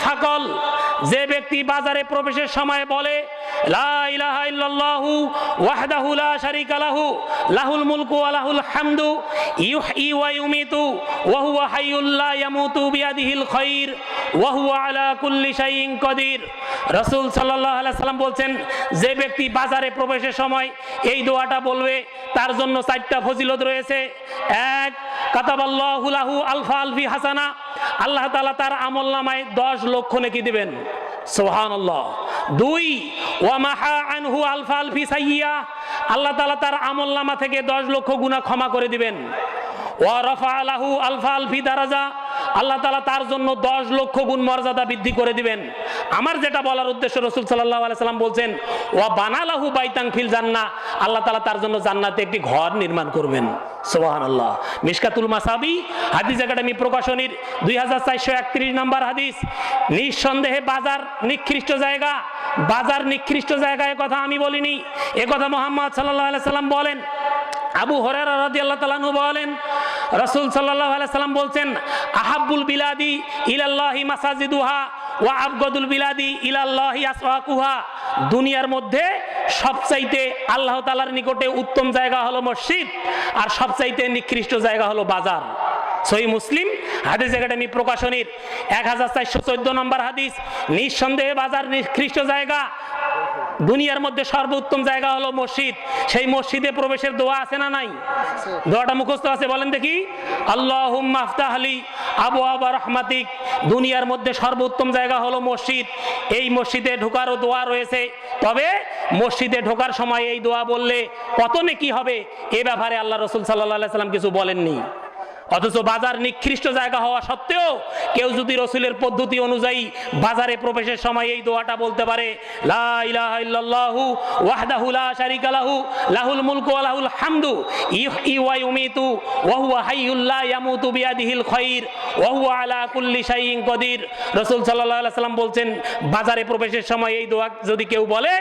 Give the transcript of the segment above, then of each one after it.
ফাকল, যে ব্যক্তি বাজারে প্রবেশের সময় বলে লা ইলাহা ইল্লাল্লাহু ওয়াহদাহু লা শারীকা লাহু লাহুল মুলকু ওয়া লাহুল হামদু ইউহয়ি ওয়া ইউমীতু ওয়া হুয়া হাইয়্যুল লা ইয়ামুতু বিয়াদিহিল খায়র ওয়া হুয়া আলা কুল্লি শাইইন কাদির। রাসূল সাল্লাল্লাহু আলাইহি সাল্লাম বলছেন, যে ব্যক্তি বাজারে প্রবেশের সময় এই দোয়াটা বলবে তার জন্য 4টা ফজিলত রয়েছে। 1, কাতাবাল্লাহু লাহু আলফা আলফি হাসানা, আল্লাহ তাআলা তার আমলনামায় 10 লক্ষ নেকি দিবেন। সুবহানাল্লাহ। 2, ওয়া মাহা আনহু আলফা আলফি সাইয়্যা, আল্লাহ তাআলা তার আমলনামা থেকে 10 লক্ষ গুনাহ ক্ষমা করে দিবেন। ওয়া রাফা লাহু আলফা আলফি দারাজা, আল্লাহ তাআলা তার জন্য 10 লক্ষ গুণ মর্যাদা বৃদ্ধি করে দিবেন। আমার যেটা বলার উদ্দেশ্য, রাসূল সাল্লাল্লাহু আলাইহি সাল্লাম বলছেন ওয়া বানালাহু বাইতান ফিল জান্নাহ, আল্লাহ তাআলা তার জন্য জান্নাতে একটি ঘর নির্মাণ করবেন। সুবহানাল্লাহ। মিশকাতুল মাসাবি হাদিস একাডেমি প্রকাশনীর 2431 নম্বর হাদিস। নিঃসন্দেহে বাজার নিকৃষ্ট জায়গা, বাজার নিকৃষ্ট জায়গায় কথা আমি বলিনি, এ কথা মুহাম্মদ সাল্লাল্লাহু আলাইহি সাল্লাম বলেন। আবু হুরায়রা রাদিয়াল্লাহু তাআলা আনহু বলেন, রাসূল সাল্লাল্লাহু আলাইহি সাল্লাম বলছেন, আহাব্বুল বিলাদি ইলাল্লাহি মাসাজিদুহা ওয়া আবগাদুল বিলাদি ইলাল্লাহি আসওয়াকুহা, দুনিয়ার মধ্যে সবচাইতে আল্লাহ তাআলার নিকটে উত্তম জায়গা হলো মসজিদ, আর সবচাইতে নিকৃষ্ট জায়গা হলো বাজার। সহিহ মুসলিম হাদিস একাডেমি প্রকাশনীর 1414 নম্বর হাদিস। নিঃসন্দেহে বাজার নিকৃষ্ট জায়গা, দুনিয়ার মধ্যে সর্বোত্তম জায়গা হলো মসজিদ। সেই মসজিদে প্রবেশের দোয়া আছে না নাই? দোয়াটা মুখস্থ আছে, বলেন দেখি। আল্লাহুম্মা আফতাহলি আবওয়াবা রাহমাতিক, দুনিয়ার মধ্যে সর্বোত্তম জায়গা হলো মসজিদ। এই মসজিদে ঢোকারও দোয়া রয়েছে, তবে মসজিদে ঢোকার সময় এই দোয়া বললে কত নেকি হবে এ ব্যাপারে আল্লাহ রাসূল সাল্লাল্লাহু আলাইহি সাল্লাম কিছু বলেননি। অথচ বাজার নিকৃষ্ট জায়গা হওয়া সত্ত্বেও কেউ যদি রাসূলের পদ্ধতি অনুযায়ী বাজারে প্রবেশের সময় এই দোয়াটা বলতে পারে, লা ইলাহা ইল্লাল্লাহু ওয়াহদাহু লা শারীকা লাহু লাহুল মুলকু ওয়া লাহুল হামদু ইউহয়ি ওয়া ইউমীতু ওয়া হুয়া হাইয়্যুল লা ইয়ামুতু বিয়াদিহিল খায়র ওয়া হুয়া আলা কুল্লি শাইইন কাদির। রাসূল সাল্লাল্লাহু আলাইহি সাল্লাম বলছেন, বাজারে প্রবেশের সময় এই দোয়া যদি কেউ বলে,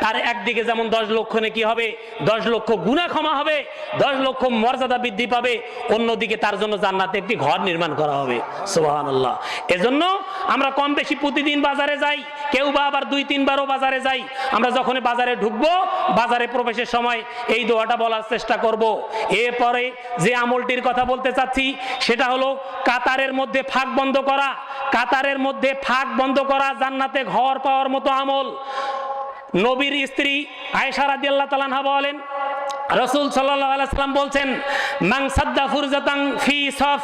তার একদিকে যেমন 10 লক্ষ নেকি হবে, 10 লক্ষ গুনাহ ক্ষমা হবে, 10 লক্ষ মর্যাদা বৃদ্ধি পাবে, অন্যদিকে তার জন্য জান্নাতে একটি ঘর নির্মাণ করা হবে। সুবহানাল্লাহ। এজন্য আমরা কম বেশি প্রতিদিন বাজারে যাই, কেউ বা আবার 2-3 বারও বাজারে যাই। আমরা যখন বাজারে ঢুকবো, বাজারে প্রবেশের সময় এই দোয়াটা বলার চেষ্টা করব। এরপরে যে আমলটির কথা বলতে চাচ্ছি সেটা হলো কাতারের মধ্যে ফাঁক বন্ধ করা। কাতারের মধ্যে ফাঁক বন্ধ করা জান্নাতে ঘর পাওয়ার মতো আমল। নবীর স্ত্রী আয়েশা রাদিয়াল্লাহু তাআলা আনহা বলেন, রাসূল সাল্লাল্লাহু আলাইহি সাল্লাম বলছেন, মান সাদ্দা ফুরজাতান ফি সাফ,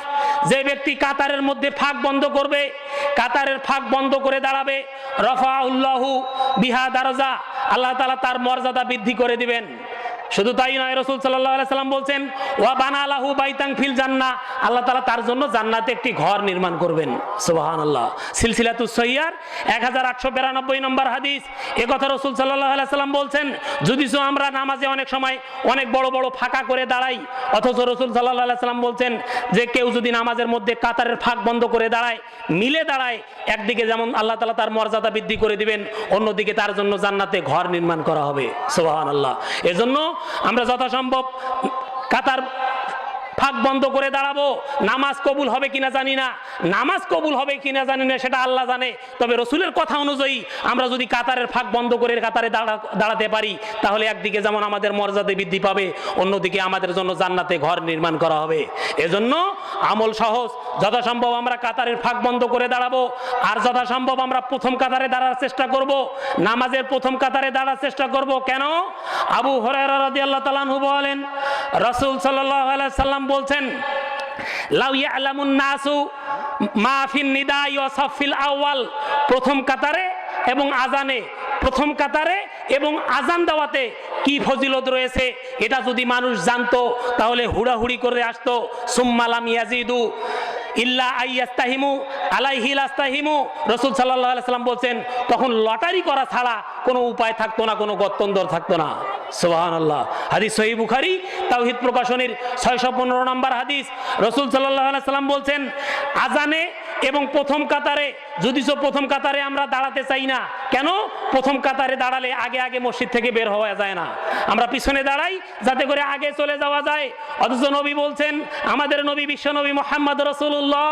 যে ব্যক্তি কাতারের মধ্যে ফাঁক বন্ধ করবে, কাতারের ফাঁক বন্ধ করে দাঁড়াবে, রাফাউল্লাহু বিহা দারাজা, আল্লাহ তাআলা তার মর্যাদা বৃদ্ধি করে দিবেন। শুধু তাই নয়, রাসূল সাল্লাল্লাহু আলাইহি সাল্লাম বলছেন, ওয়া বানালাহু বাইতান ফিল জান্নাহ, আল্লাহ তাআলা তার জন্য জান্নাতে একটি ঘর নির্মাণ করবেন। সুবহানাল্লাহ। সিলসিলাতুস সহিহার 1892 নম্বর হাদিস। এই কথা রাসূল সাল্লাল্লাহু আলাইহি সাল্লাম বলছেন, যদি আমরা নামাজে অনেক সময় অনেক বড় বড় ফাঁকা করে দাঁড়াই, অথচ রাসূল সাল্লাল্লাহু আলাইহি সাল্লাম বলছেন যে কেউ যদি নামাজের মধ্যে কাতারের ফাঁক বন্ধ করে দাঁড়ায়, মিলে দাঁড়ায়, একদিকে যেমন আল্লাহ তাআলা তার মর্যাদা বৃদ্ধি করে দিবেন, অন্যদিকে তার জন্য জান্নাতে ঘর নির্মাণ করা হবে। সুবহানাল্লাহ। এজন্য আমরা যথাসম্ভব কাতার ফাঁক বন্ধ করে দাঁড়াবো। নামাজ কবুল হবে কিনা জানি না, নামাজ কবুল হবে কিনা জানি না, সেটা আল্লাহ জানে। তবে রাসূলের কথা অনুযায়ী আমরা যদি কাতারের ফাঁক বন্ধ করে কাতারে দাঁড়াতে পারি, তাহলে একদিকে যেমন আমাদের মর্যাদা বৃদ্ধি পাবে, অন্যদিকে আমাদের জন্য জান্নাতে ঘর নির্মাণ করা হবে। এজন্য আমল সহজ, যথাসম্ভব আমরা কাতারের ফাঁক বন্ধ করে দাঁড়াবো, আর যথাসম্ভব আমরা প্রথম কাতারে দাঁড়ার চেষ্টা করব, নামাজের প্রথম কাতারে দাঁড়ার চেষ্টা করব। কেন? আবু হুরায়রা রাদিয়াল্লাহু তাআলা আনহু বলেন, রাসূল সাল্লাল্লাহু আলাইহি সাল্লাম বলছেন, লাউ ইয়ালামুন নাসু মা ফিন নিদাই ওয়া সাফিল আউয়াল, প্রথম কাতারে এবং আজানে, প্রথম কাতারে এবং আজান দেওয়াতে কি ফজিলত রয়েছে, এটা যদি মানুষ জানতো তাহলে হুড়াহুড়ি করে আসতো। সুম্মা লাম ইয়াজিদু ইল্লা আইয়াস্তাহিমু আলাইহি লাস্তাহিমু, রাসূল সাল্লাল্লাহু আলাইহি সাল্লাম বলছেন, তখন লটারি করা ছাড়া কোনো উপায় থাকতো না, কোনো গত্যন্তর থাকতো না। সুবহানাল্লাহ। হাদিস সহিহ বুখারী তাওহীদ প্রকাশনীর 615 নম্বর হাদিস। রাসূল সাল্লাল্লাহু আলাইহি সাল্লাম বলছেন, আজানে এবং প্রথম কাতারে, যদিও প্রথম কাতারে আমরা দাঁড়াতে চাই না, কেন? প্রথম কাতারে দাঁড়ালে আগে আগে মসজিদ থেকে বের হওয়া যায় না, আমরা পিছনে দাঁড়াই যাতে করে আগে চলে যাওয়া যায়। অথচ নবী বলছেন, আমাদের নবী বিশ্বনবী মুহাম্মদ রাসূলুল্লাহ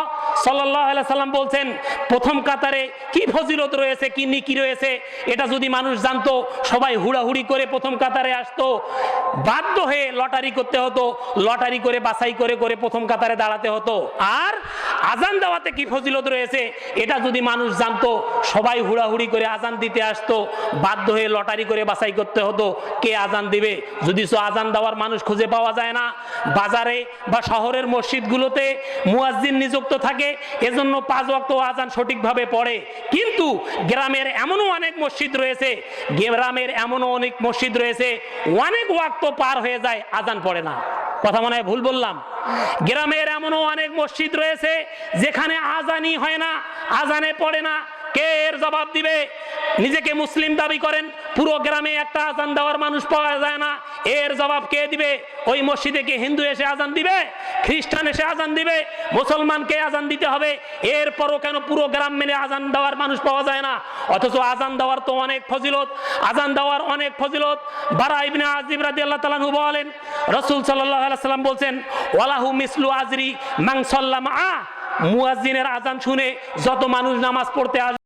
সাল্লাল্লাহু আলাইহি সাল্লাম বলছেন প্রথম কাতারে কি ফজিলত রয়েছে, কি নেকি রয়েছে, এটা যদি মানুষ জানতো সবাই হুড়াহুড়ি করে প্রথম কাতারে আসতো, বাধ্য হয়ে লটারি করতে হতো, লটারি করে বাছাই করে করে প্রথম কাতারে দাঁড়াতে হতো। আর আজান দেওয়াতে কি ফজিলত রয়েছে এটা যদি মানুষ জানতো সবাই হুড়াহুড়ি করে আজান দিতে আসতো, বাধ্য হয়ে লটারি করে বাছাই করতে হতো কে আজান দিবে। যদি আজান দেওয়ার মানুষ খুঁজে পাওয়া যায় না, বাজারে বা শহরের মসজিদগুলোতে মুয়াজ্জিন নিযুক্ত থাকে, এজন্য 5 ওয়াক্ত আজান সঠিকভাবে পড়ে। কিন্তু গ্রামের এমনও অনেক মসজিদ রয়েছে, অনেক ওয়াক্ত পার হয়ে যায় আজান পড়ে না। কথা মনে হয় ভুল বললাম? গ্রামের এমনও অনেক মসজিদ রয়েছে যেখানে আজানই হয় না, আজানে পড়ে না। কে এর জবাব দিবে? নিজেকে মুসলিম দাবি করেন, পুরো গ্রামে একটা আজান দেওয়ার মানুষ পাওয়া যায় না, এর জবাব কে দিবে? ওই মসজিদে কি হিন্দু এসে আজান দিবে, খ্রিস্টান এসে আজান দিবে, মুসলমানকে আজান দিতে হবে? এরপরও কেন পুরো গ্রাম মিলে আজান দেওয়ার মানুষ পাওয়া যায় না? অথচ আজান দেওয়ার তো অনেক ফজিলত, আজান দেওয়ার অনেক ফজিলত। বারা ইবনে আযিব রাদিয়াল্লাহু তাআলা আনহু বলেন, রাসূল সাল্লাল্লাহু আলাইহি সাল্লাম বলছেন, ওয়ালাহু মিসলু আজরি মান সাল্লামা। মুয়াজ্জিনের আজান শুনে যত মানুষ নামাজ পড়তে আসে